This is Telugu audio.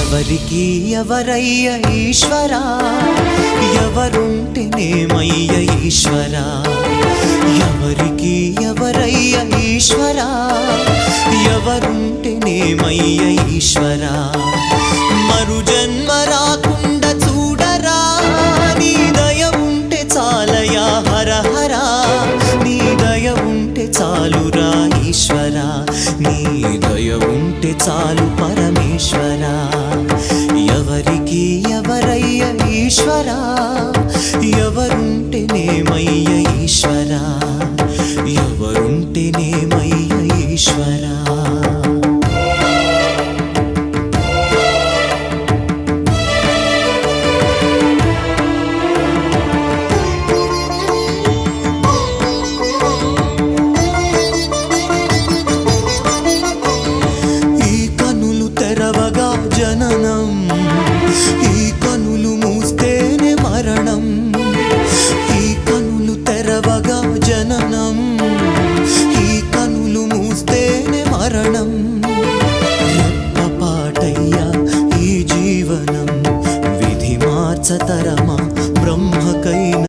ఎవరికి ఎవరయ్య ఈశ్వరా, ఎవరుంటేనేమయ్య ఈశ్వరా. ఎవరికి ఎవరయ్య ఈశ్వరా, ఎవరుంటేనేమయ్య ఈశ్వరా. మరు జన్మ రాకుండా చూడరా, నీ దయ ఉంటే చాలయా హర హరా. నీ దయ ఉంటే చాలురా ఈశ్వరా, నీ దయ ఉంటే చాలు పరమేశ్వరా. ఎవరికి ఎవరయ్య ఈశ్వరా, ఎవరుంటేనేమయ్య ఈశ్వరా. ఎవరుంటేనేమయ్య ఈశ్వరా. జనన